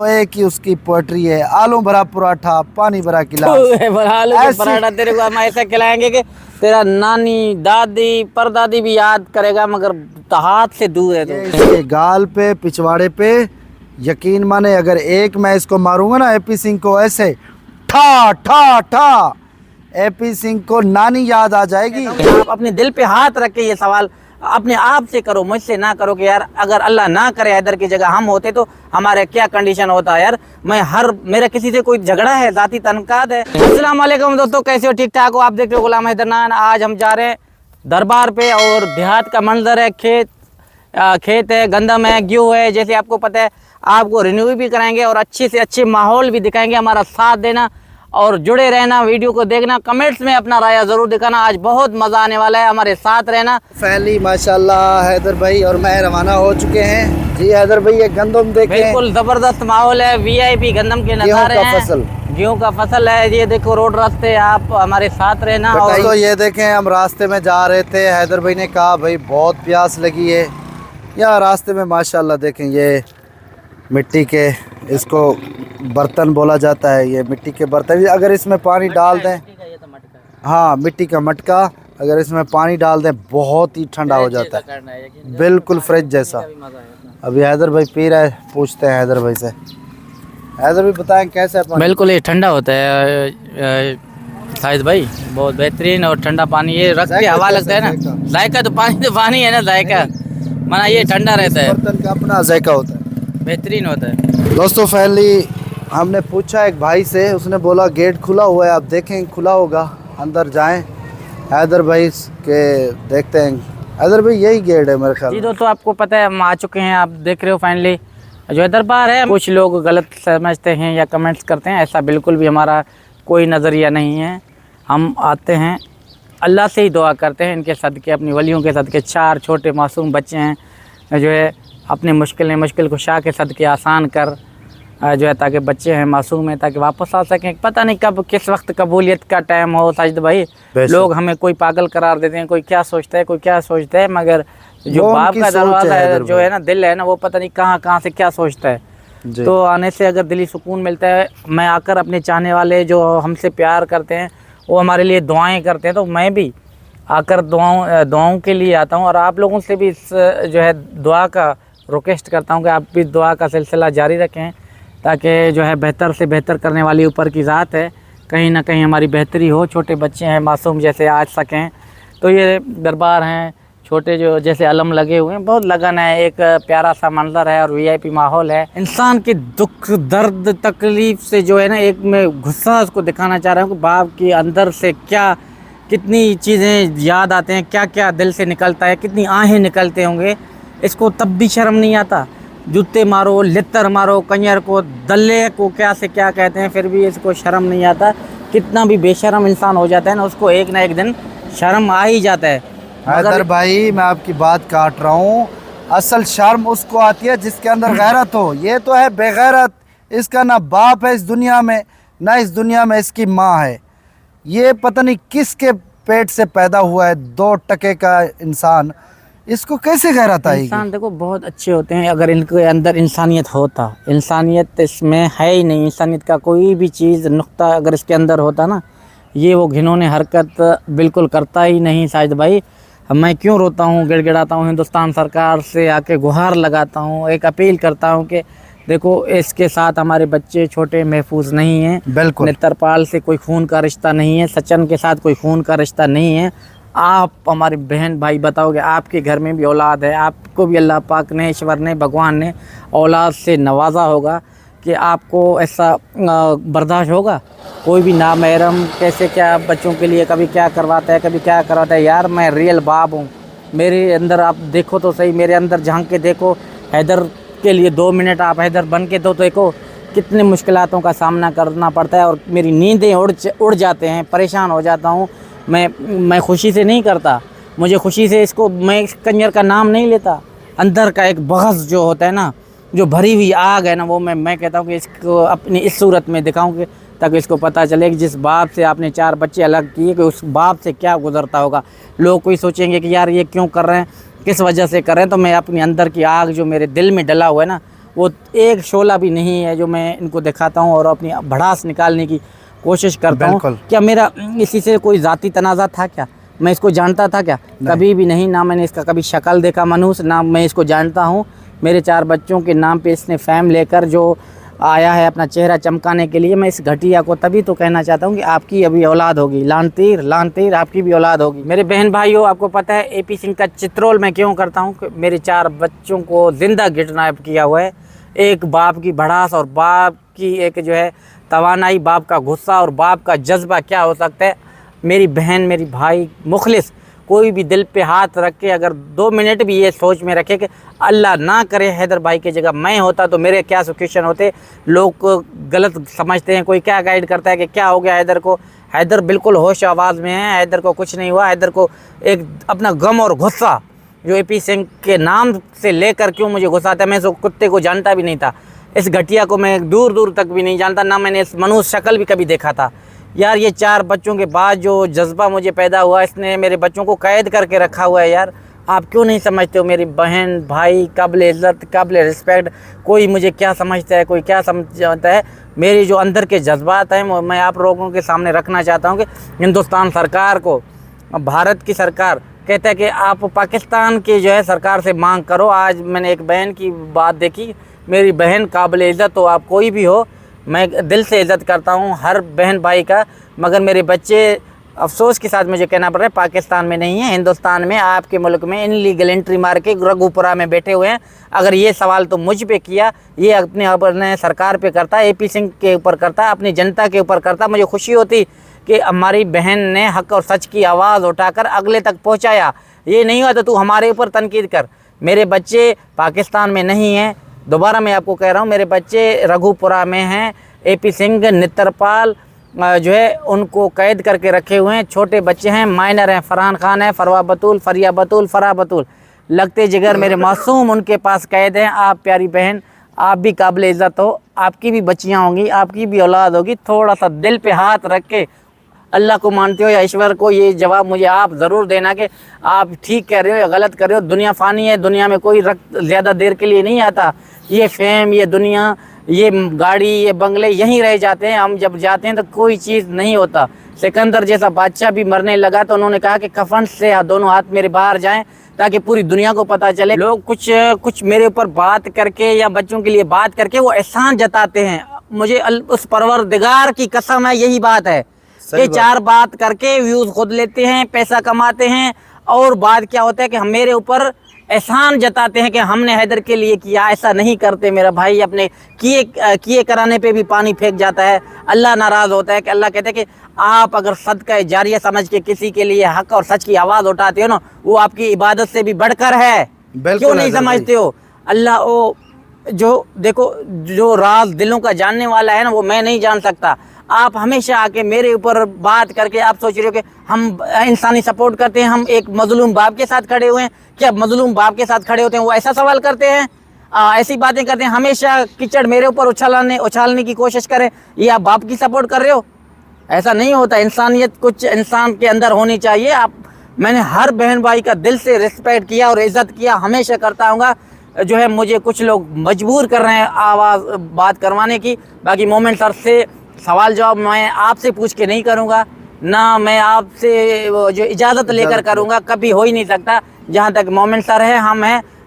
एक ही उसकी पोएट्री है, आलू भरा पराठा पानी भरा गिलास। आलू का पराठा तेरे को हम ऐसा खिलाएंगे कि तेरा नानी दादी परदादी भी याद करेगा, मगर हाथ से दूर है। तो इसके गाल पे पिछवाड़े पे यकीन माने, अगर एक मैं इसको मारूंगा ना एपी सिंह को ऐसे ठा ठा ठा, एपी सिंह को नानी याद आ जाएगी। आप अपने दिल पे हाथ रख के ये सवाल अपने आप से करो, मुझसे ना करो कि यार अगर अल्लाह ना करे हैदर की जगह हम होते तो हमारे क्या कंडीशन होता है। यार मेरा किसी से कोई झगड़ा है, जाती तनकाद है। अस्सलाम वालेकुम दोस्तों, कैसे हो? ठीक ठाक हो? आप देख रहे हो गुलाम हैदर नान। आज हम जा रहे हैं दरबार पे और देहात का मंजर है, खेत है, गंदम है, गेहूँ है। जैसे आपको पता है, आपको रिन्यू भी कराएंगे और अच्छे से अच्छे माहौल भी दिखाएंगे। हमारा साथ देना और जुड़े रहना, वीडियो को देखना, कमेंट्स में अपना राय ज़रूर दिखाना। आज बहुत मज़ा आने वाला है, हमारे साथ रहना। फैली माशाल्लाह हैदर भाई और मैं रवाना हो चुके हैं। जी हैदर भाई, ये गंदम देखें, बिल्कुल ज़बरदस्त माहौल है, वीआईपी गंदम के नज़ारे हैं। गेहूँ का फसल है, ये देखो रोड रास्ते, आप हमारे साथ रहना। और तो ये देखें, हम रास्ते में जा रहे थे, हैदर भाई ने कहा भाई बहुत प्यास लगी है। यहाँ रास्ते में माशाल्लाह देखें, ये मिट्टी के इसको बर्तन बोला जाता है। ये मिट्टी के बर्तन, अगर इसमें पानी डाल दें, हाँ मिट्टी का मटका, अगर इसमें पानी डाल दें बहुत ही ठंडा हो जाता है, बिल्कुल फ्रिज जैसा। अभी हैदर भाई पी रहा है, पूछते हैं हैदर भाई से। हैदर भाई बताएं कैसा है पानी? बिल्कुल ये ठंडा होता है शाहिद भाई, बहुत बेहतरीन और ठंडा पानी। ये रख के हवा लगता है ना, जायका तो पानी है ना, जायका माना ये ठंडा रहता है, बर्तन का अपना जायका होता है, बेहतरीन होता है। दोस्तों फैली हमने पूछा एक भाई से, उसने बोला गेट खुला हुआ है, आप देखें खुला होगा, अंदर जाएं। हैदर भाई के देखते हैं। हैदर भाई यही गेट है मेरे ख्याल। जी दोस्तों, आपको पता है हम आ चुके हैं, आप देख रहे हो फाइनली जो है दरबार है। कुछ लोग गलत समझते हैं या कमेंट्स करते हैं, ऐसा बिल्कुल भी हमारा कोई नज़रिया नहीं है। हम आते हैं, अल्लाह से ही दुआ करते हैं, इनके सदक़े, अपनी वलियों के सदक़े। 4 छोटे मासूम बच्चे हैं जो है अपने मुश्किल कुशा के सदक़े आसान कर जो है, ताकि बच्चे हैं मासूम हैं, ताकि वापस आ सकें। पता नहीं कब किस वक्त कबूलियत का टाइम हो साजिद भाई। लोग हमें कोई पागल करार देते हैं, कोई क्या सोचता है, कोई क्या सोचता है, मगर जो बाप का दरवाज़ा है, जो है ना दिल है ना, वो पता नहीं कहाँ से क्या सोचता है। तो आने से अगर दिली सुकून मिलता है। मैं आकर अपने चाहने वाले जो हमसे प्यार करते हैं, वो हमारे लिए दुआएँ करते हैं, तो मैं भी आकर दुआओं के लिए आता हूँ। और आप लोगों से भी जो है दुआ का रिक्वेस्ट करता हूँ कि आप भी दुआ का सिलसिला जारी रखें, ताकि जो है बेहतर से बेहतर करने वाली ऊपर की ज़ात है, कहीं ना कहीं हमारी बेहतरी हो। छोटे बच्चे हैं मासूम जैसे आज सकें। तो ये दरबार हैं छोटे, जो जैसे अलम लगे हुए हैं, बहुत लगन है, एक प्यारा सा मंजर है और वीआईपी माहौल है। इंसान के दुख दर्द तकलीफ़ से जो है ना, एक मैं गुस्सा उसको दिखाना चाह रहा हूँ कि बाप के अंदर से क्या कितनी चीज़ें याद आते हैं, क्या क्या दिल से निकलता है, कितनी आहें निकलते होंगे। इसको तब भी शर्म नहीं आता। जूते मारो, लित्तर मारो, कंजर को, दल्ले को क्या से क्या कहते हैं, फिर भी इसको शर्म नहीं आता। कितना भी बेशर्म इंसान हो जाता है ना, उसको एक ना एक दिन शर्म आ ही जाता है। हैदर भाई मैं आपकी बात काट रहा हूँ, असल शर्म उसको आती है जिसके अंदर गैरत हो। ये तो है बेगैरत, इसका ना बाप है इस दुनिया में, ना इस दुनिया में इसकी माँ है। ये पता नहीं किसके पेट से पैदा हुआ है, 2 टके का इंसान, इसको कैसे गैरत आएगी? इंसान देखो बहुत अच्छे होते हैं, अगर इनके अंदर इंसानियत होता। इंसानियत इसमें है ही नहीं, इंसानियत का कोई भी चीज़ नुक्ता अगर इसके अंदर होता ना, ये वो घिनौने हरकत बिल्कुल करता ही नहीं साजिद भाई। मैं क्यों रोता हूँ, गिड़गिड़ाता हूँ, हिंदुस्तान सरकार से आके गुहार लगाता हूँ, एक अपील करता हूँ कि देखो इसके साथ हमारे बच्चे छोटे महफूज नहीं हैं। बिल्कुल, नेत्रपाल से कोई खून का रिश्ता नहीं है, सचिन के साथ कोई खून का रिश्ता नहीं है। आप हमारे बहन भाई बताओगे, आपके घर में भी औलाद है, आपको भी अल्लाह पाक ने, ईश्वर ने, भगवान ने औलाद से नवाजा होगा कि आपको ऐसा बर्दाश्त होगा? कोई भी नामहरम कैसे क्या बच्चों के लिए कभी क्या करवाता है, कभी क्या करवाता है। यार मैं रियल बाप हूँ, मेरे अंदर आप देखो तो सही, मेरे अंदर झांक के देखो। हैदर के लिए 2 मिनट आप हैदर बन के तो देखो, कितने मुश्किलातों का सामना करना पड़ता है और मेरी नींदें उड़ जाते हैं, परेशान हो जाता हूँ। मैं खुशी से नहीं करता, मुझे खुशी से इसको, मैं इस कंजर का नाम नहीं लेता। अंदर का एक बग़ज़ जो होता है ना, जो भरी हुई आग है ना, वो मैं कहता हूँ कि इसको अपनी इस सूरत में दिखाऊँ कि ताकि इसको पता चले कि जिस बाप से आपने 4 बच्चे अलग किए, कि उस बाप से क्या गुजरता होगा। लोग कोई सोचेंगे कि यार ये क्यों कर रहे हैं, किस वजह से कर रहे हैं। तो मैं अपने अंदर की आग जो मेरे दिल में डला हुआ है ना, वो एक शोला भी नहीं है जो मैं इनको दिखाता हूँ और अपनी भड़ास निकालने की कोशिश करता हूँ। बिल्कुल। क्या मेरा इसी से कोई ज़ाती तनाज़ा था क्या? मैं इसको जानता था क्या? कभी भी नहीं। ना मैंने इसका कभी शक्ल देखा मनहूस, ना मैं इसको जानता हूँ। मेरे 4 बच्चों के नाम पे इसने फैम लेकर जो आया है अपना चेहरा चमकाने के लिए, मैं इस घटिया को तभी तो कहना चाहता हूँ कि आपकी अभी औलाद होगी, लानतीर आपकी भी औलाद होगी। मेरे बहन भाइयों, आपको पता है AP सिंह का चित्रोल मैं क्यों करता हूँ? मेरे 4 बच्चों को जिंदा किडनैप किया हुआ है। एक बाप की भड़ास और बाप की एक जो है तवानाई, बाप का गुस्सा और बाप का जज्बा क्या हो सकता है। मेरी बहन, मेरी भाई मुखलिस कोई भी दिल पे हाथ रख के अगर 2 मिनट भी ये सोच में रखे कि अल्लाह ना करे हैदर भाई की जगह मैं होता तो मेरे क्या सिचुएशन होते। लोग गलत समझते हैं, कोई क्या गाइड करता है कि क्या हो गया हैदर को। हैदर बिल्कुल होश आवाज़ में है, हैदर को कुछ नहीं हुआ। हैदर को एक अपना गम और गुस्सा जो AP सिंह के नाम से लेकर क्यों मुझे गुस्सा आता है। मैं इस कुत्ते को जानता भी नहीं था, इस घटिया को मैं दूर दूर तक भी नहीं जानता, ना मैंने इस मनुष्य शक्ल भी कभी देखा था। यार ये 4 बच्चों के बाद जो जज्बा मुझे पैदा हुआ, इसने मेरे बच्चों को कैद करके रखा हुआ है। यार आप क्यों नहीं समझते हो? मेरी बहन भाई काबिल इज़्ज़त, काबिल रिस्पेक्ट, कोई मुझे क्या समझता है, कोई क्या समझता है। मेरी जो अंदर के जज्बात हैं मैं आप लोगों के सामने रखना चाहता हूँ कि हिंदुस्तान सरकार को, भारत की सरकार कहता है कि आप पाकिस्तान की जो है सरकार से मांग करो। आज मैंने एक बहन की बात देखी, मेरी बहन काबिल इज़्ज़त हो, आप कोई भी हो, मैं दिल से इज़्ज़त करता हूँ हर बहन भाई का, मगर मेरे बच्चे अफसोस के साथ मुझे कहना पड़ रहा है पाकिस्तान में नहीं है, हिंदुस्तान में, आपके मुल्क में इनलीगल एंट्री मार के रघुपुरा में बैठे हुए हैं। अगर ये सवाल तो मुझ पे किया, ये अपने सरकार पे करता, AP सिंह के ऊपर करता, अपनी जनता के ऊपर करता, मुझे खुशी होती कि हमारी बहन ने हक और सच की आवाज़ उठाकर अगले तक पहुँचाया। ये नहीं हुआ तो तू हमारे ऊपर तनकीद कर। मेरे बच्चे पाकिस्तान में नहीं हैं, दोबारा मैं आपको कह रहा हूँ, मेरे बच्चे रघुपुरा में हैं। AP सिंह, नित्रपाल जो है उनको कैद करके रखे हुए हैं। छोटे बच्चे हैं, माइनर हैं, फरहान खान है, फरवा बतूल, फरिया बतूल, फरा बतूल, लगते जिगर मेरे मासूम उनके पास कैद हैं। आप प्यारी बहन, आप भी काबिल इज़्ज़त हो, आपकी भी बच्चियाँ होंगी, आपकी भी औलाद होगी। थोड़ा सा दिल पे हाथ रख के अल्लाह को मानते हो या ईश्वर को, ये जवाब मुझे आप ज़रूर देना कि आप ठीक कह रहे हो या गलत कर रहे हो। दुनिया फ़ानी है, दुनिया में कोई रक्त ज़्यादा देर के लिए नहीं आता। ये फेम, ये दुनिया, ये गाड़ी, ये बंगले यहीं रह जाते हैं। हम जब जाते हैं तो कोई चीज़ नहीं होता। सिकंदर जैसा बादशाह भी मरने लगा तो उन्होंने कहा कि कफन से दोनों हाथ मेरे बाहर जाएं ताकि पूरी दुनिया को पता चले। लोग कुछ मेरे ऊपर बात करके या बच्चों के लिए बात करके वो एहसान जताते हैं। मुझे उस परवरदिगार की कसम है, यही बात है कि 4 बात करके व्यूज़ खुद लेते हैं, पैसा कमाते हैं, और बात क्या होता है कि हम मेरे ऊपर एहसान जताते हैं कि हमने हैदर के लिए किया। ऐसा नहीं करते मेरा भाई, अपने किए कराने पे भी पानी फेंक जाता है। अल्लाह नाराज़ होता है कि अल्लाह कहते हैं कि आप अगर सदका जारिया समझ के किसी के लिए हक और सच की आवाज़ उठाते हो ना, वो आपकी इबादत से भी बढ़कर है। क्यों नहीं समझते हो? अल्लाह ओ जो देखो, जो राज दिलों का जानने वाला है ना, वो मैं नहीं जान सकता। आप हमेशा आके मेरे ऊपर बात करके आप सोच रहे हो कि हम इंसानी सपोर्ट करते हैं, हम एक मजलूम बाप के साथ खड़े हुए हैं। क्या मजलूम बाप के साथ खड़े होते हैं वो ऐसा सवाल करते हैं, ऐसी बातें करते हैं, हमेशा कीचड़ मेरे ऊपर उछालने की कोशिश करें, ये आप बाप की सपोर्ट कर रहे हो? ऐसा नहीं होता। इंसानियत कुछ इंसान के अंदर होनी चाहिए। मैंने हर बहन भाई का दिल से रिस्पेक्ट किया और इज़्ज़त किया, हमेशा करता हूँगा। जो है मुझे कुछ लोग मजबूर कर रहे हैं आवाज़ बात करवाने की। बाकी मोमेंट सर से सवाल जवाब मैं आपसे पूछ के नहीं करूँगा, ना मैं आपसे जो इजाज़त लेकर करूँगा, कभी हो ही नहीं सकता। जहाँ तक मोमेंट सर है,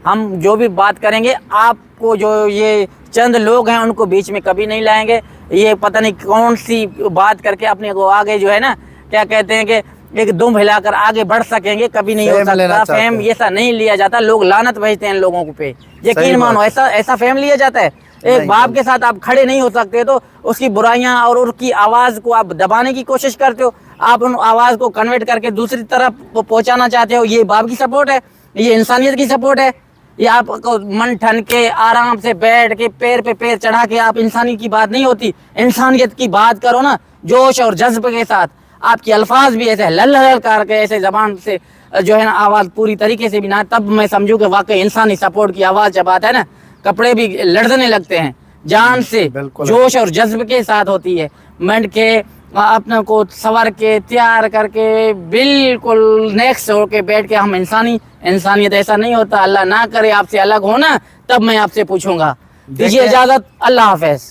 हम जो भी बात करेंगे, आपको जो ये चंद लोग हैं उनको बीच में कभी नहीं लाएंगे। ये पता नहीं कौन सी बात करके अपने को आगे जो है ना, क्या कहते हैं कि एक दुम हिलाकर आगे बढ़ सकेंगे, कभी नहीं हो सकता। फेम ऐसा नहीं लिया जाता, लोग लानत भेजते हैं लोगों पे, यकीन मानो। ऐसा फेम लिया जाता है। एक बाप के साथ आप खड़े नहीं हो सकते तो उसकी बुराइयां और उसकी आवाज़ को आप दबाने की कोशिश करते हो, आप उन आवाज़ को कन्वर्ट करके दूसरी तरफ पहुंचाना चाहते हो। ये बाप की सपोर्ट है? ये इंसानियत की सपोर्ट है? ये आपको मन ठन के आराम से बैठ के पैर पे पैर चढ़ा के आप इंसानी की बात नहीं होती, इंसानियत की बात करो ना, जोश और जज्ब के साथ। आपके अल्फाज भी ऐसे लल करके ऐसे ज़बान से जो है ना आवाज़ पूरी तरीके से भी ना, तब मैं समझूँ कि वाकई इंसानी सपोर्ट की आवाज़ जब आता है ना, कपड़े भी लड़ने लगते हैं, जान से जोश और जज्ब के साथ होती है। मंड के अपने को सवर के तैयार करके बिल्कुल नेक्स्ट होके बैठ के हम इंसानियत ऐसा नहीं होता। अल्लाह ना करे आपसे अलग होना, तब मैं आपसे पूछूंगा। दीजिए इजाज़त, अल्लाह हाफ़िज़।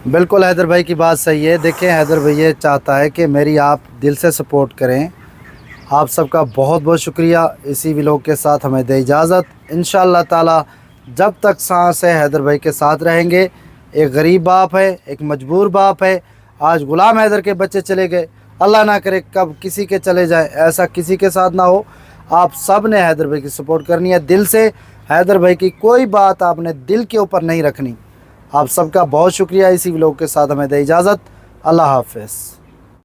बिल्कुल हैदर भाई की बात सही है। देखें हैदर भाई ये चाहता है कि मेरी आप दिल से सपोर्ट करें। आप सबका बहुत बहुत शुक्रिया। इसी व्लॉग के साथ हमें दे इजाज़त। इंशाअल्लाह ताला जब तक सांस है हैदर भाई के साथ रहेंगे। एक गरीब बाप है, एक मजबूर बाप है। आज गुलाम हैदर के बच्चे चले गए, अल्लाह ना करे कब किसी के चले जाए, ऐसा किसी के साथ ना हो। आप सब ने हैदर भाई की सपोर्ट करनी है दिल से। हैदर भाई की कोई बात आपने दिल के ऊपर नहीं रखनी। आप सबका बहुत शुक्रिया। इसी व्लॉग के साथ हमें दे इजाज़त। अल्लाह हाफ़िज़।